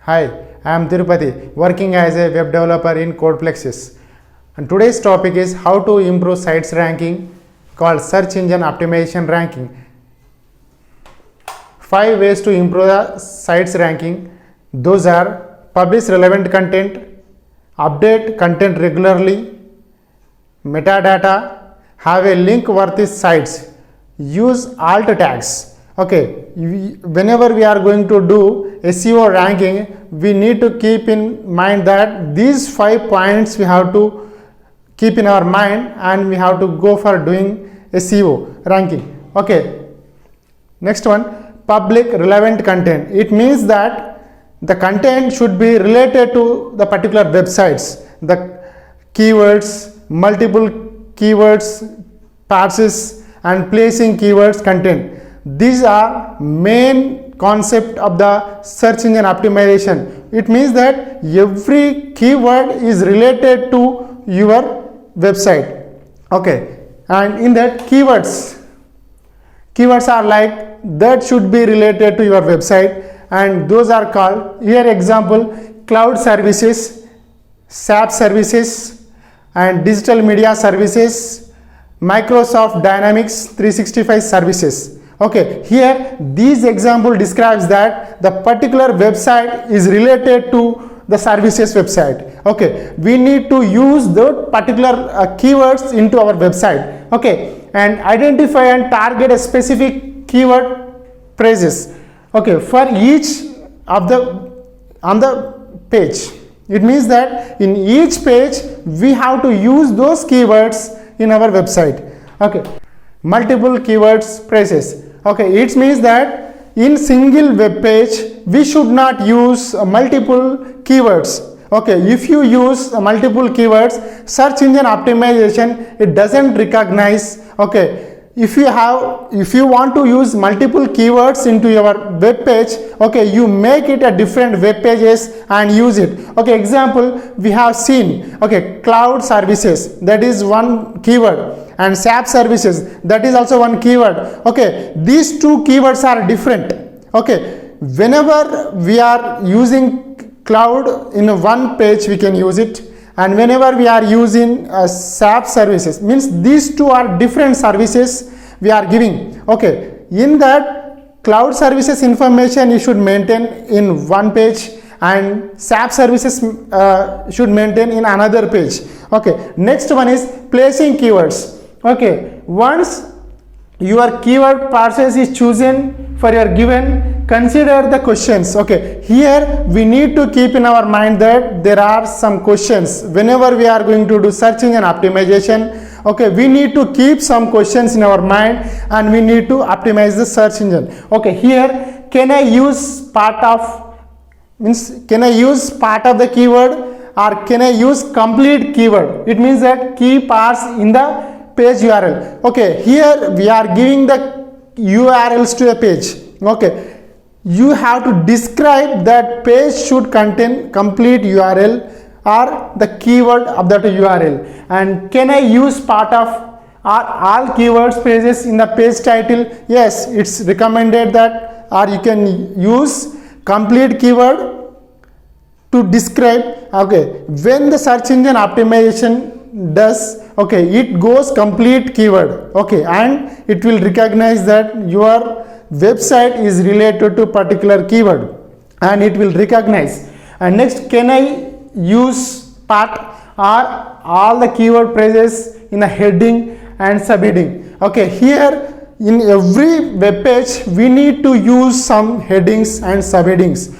Hi, I am Tirupati, working as a web developer in Codeplexus. And today's topic is how to improve sites ranking called search engine optimization ranking. 5 ways to improve the sites ranking. Those are: publish relevant content, update content regularly, metadata, have a link worthy sites, use alt tags. Okay, whenever we are going to do SEO ranking, we need to keep in mind that these 5 points we have to keep in our mind, and we have to go for doing SEO ranking. Okay, next one, public relevant content. It means that the content should be related to the particular websites, the keywords, multiple keywords, passes, and placing keywords content. These are main concept of the search engine optimization. It means that every keyword is related to your website. Okay, and in that keywords are like that should be related to your website, and those are called, here example, cloud services, SAP services, and digital media services, Microsoft Dynamics 365 services. Okay, here this example describes that the particular website is related to the services website. Okay, we need to use the particular keywords into our website. Okay, and identify and target a specific keyword phrases. Okay, for each of the on the page. It means that in each page we have to use those keywords in our website. Okay, multiple keywords phrases. Okay, it means that in single web page we should not use multiple keywords. Okay, if you use multiple keywords, search engine optimization, it doesn't recognize. Okay, if you want to use multiple keywords into your web page, okay, you make it a different web pages and use it. Okay, example we have seen. Okay, cloud services, that is one keyword, and SAP services, that is also one keyword. Okay, these two keywords are different. Okay, whenever we are using cloud in one page we can use it, and whenever we are using SAP services, means these two are different services we are giving. Okay, in that cloud services information you should maintain in one page, and SAP services should maintain in another page. Okay, next one is placing keywords. Okay, once your keyword parses is chosen for your given, consider the questions. Okay, here we need to keep in our mind that there are some questions whenever we are going to do search engine optimization. Okay, we need to keep some questions in our mind, and we need to optimize the search engine. Okay, here can I use part of the keyword, or can I use complete keyword? It means that key parts in the page URL. Okay, here we are giving the URLs to a page. Okay, you have to describe that page should contain complete URL or the keyword of that URL. And can I use part of or all keywords phrases in the page title? Yes, it's recommended that, or you can use complete keyword to describe. Okay, when the search engine optimization does, okay, it goes complete keyword. Okay, and it will recognize that your website is related to particular keyword, and it will recognize. And next, can I use part or all the keyword phrases in a heading and subheading? Okay, here in every web page we need to use some headings and subheadings.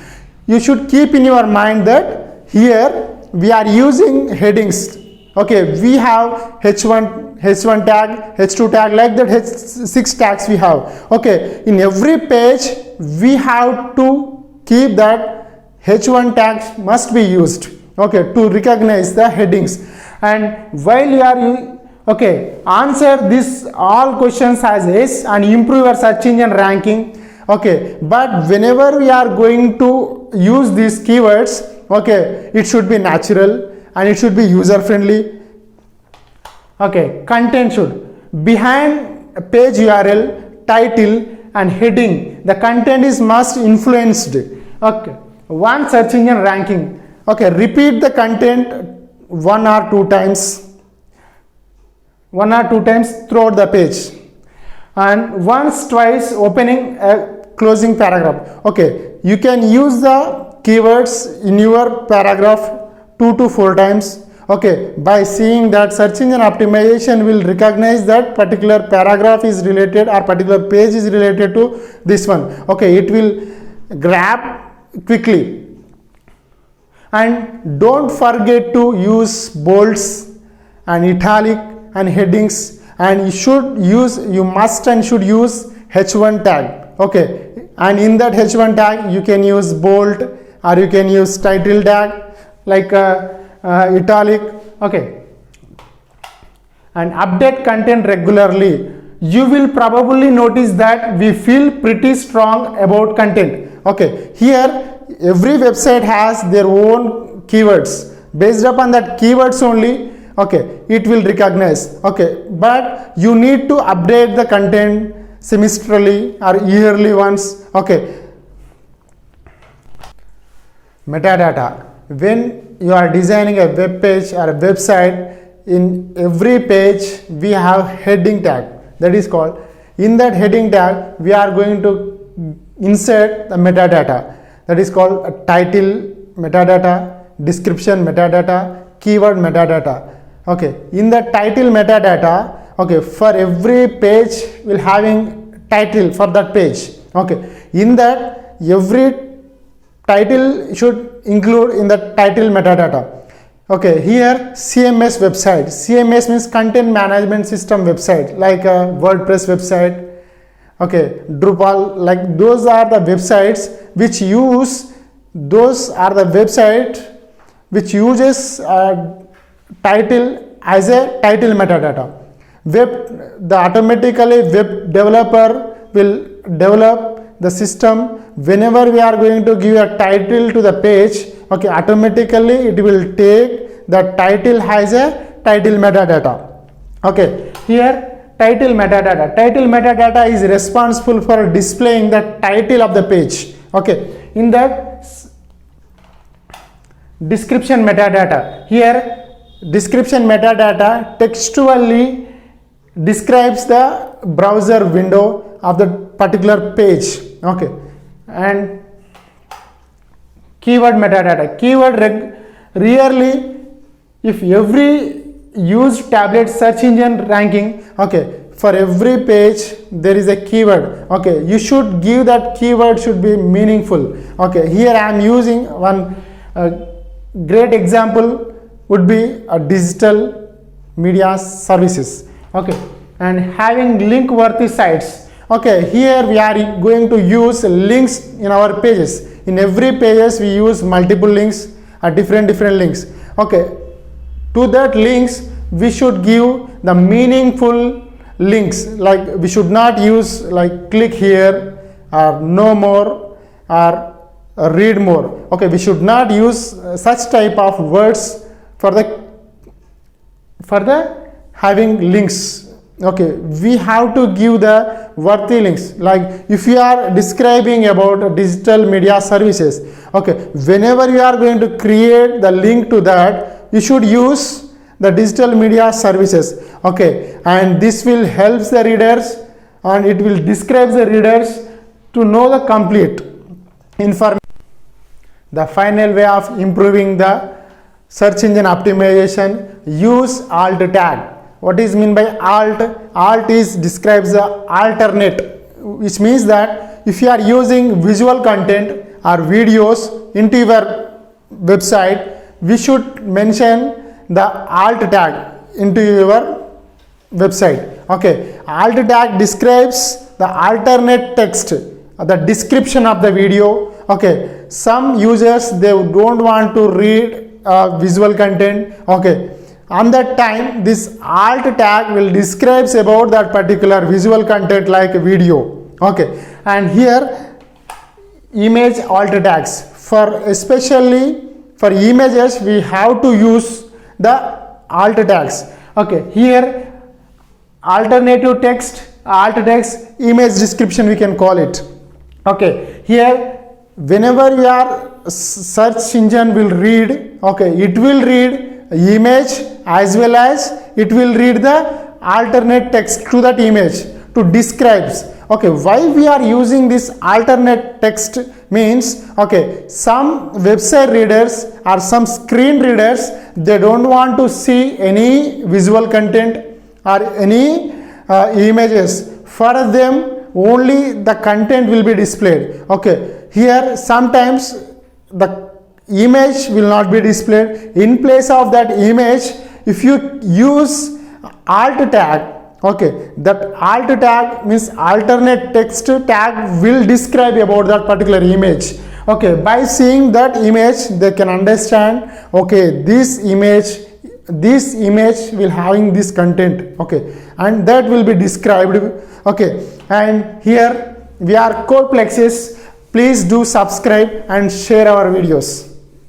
You should keep in your mind that here we are using headings. Okay, we have H1 tag, H2 tag, like that H6 tags we have. Okay, in every page we have to keep that H1 tags must be used. Okay, to recognize the headings. And while you are answer this all questions as yes and improve your search engine ranking. Okay, but whenever we are going to use these keywords, okay, it should be natural and it should be user friendly. Okay, content should behind a page URL, title and heading, the content is must influenced. Okay, one search engine ranking. Okay, repeat the content one or two times throughout the page, and once twice opening a closing paragraph. Okay, you can use the keywords in your paragraph 2 to 4 times. Okay, by seeing that search engine optimization will recognize that particular paragraph is related or particular page is related to this one. Okay, it will grab quickly. And don't forget to use bolds and italic and headings, and you must and should use H1 tag. Okay, and in that H1 tag you can use bold or you can use title tag like italic. Okay, and update content regularly. You will probably notice that we feel pretty strong about content. Okay, here every website has their own keywords. Based upon that keywords only, okay, it will recognize. Okay, but you need to update the content semestrally or yearly once. Okay, metadata. When you are designing a web page or a website, in every page we have heading tag, that is called. In that heading tag we are going to insert the metadata, that is called a title metadata, description metadata, keyword metadata. Okay, in the title metadata, okay, for every page will having title for that page. Okay, in that every title should include in the title metadata. Okay, here CMS website. CMS means content management system website, like a WordPress website. Okay, Drupal, like those are the websites which uses title as a title metadata. Automatically web developer will develop the system. Whenever we are going to give a title to the page, okay, automatically it will take the title as a title metadata. Okay, here title metadata is responsible for displaying the title of the page. Okay, in that description metadata, here description metadata textually describes the browser window of the particular page. Okay, and keyword metadata. Rarely, if every used tablet search engine ranking, okay, for every page there is a keyword. Okay, you should give that keyword should be meaningful. Okay, here I am using one great example would be a digital media services. Okay, and having link worthy sites. Okay, here we are going to use links in our pages. In every pages we use multiple links or different links. Okay, to that links we should give the meaningful links, like we should not use like click here or know more or read more. Okay, we should not use such type of words for the having links. Okay, we have to give the worthy links. Like if you are describing about digital media services, okay, whenever you are going to create the link to that, you should use the digital media services. Okay, and this will help the readers and it will describe the readers to know the complete information. The final way of improving the search engine optimization, use alt tag. What is mean by alt? Alt is describes the alternate, which means that if you are using visual content or videos into your website, we should mention the alt tag into your website. Okay, alt tag describes the alternate text, the description of the video. Okay, some users they don't want to read visual content. Okay, on that time this alt tag will describes about that particular visual content like video. Okay, and here image alt tags, for especially for images we have to use the alt tags. Okay, here alternative text, alt text, image description we can call it. Okay, here whenever your search engine will read, okay, it will read image as well as it will read the alternate text to that image to describes. Okay, why we are using this alternate text means, okay, some website readers or some screen readers, they don't want to see any visual content or any images. For them only the content will be displayed. Okay, here sometimes the image will not be displayed. In place of that image, if you use alt tag, okay, that alt tag means alternate text tag will describe about that particular image. Okay, by seeing that image they can understand, okay, this image will having this content, okay, and that will be described. Okay, and here we are Codeplexes. Please do subscribe and share our videos.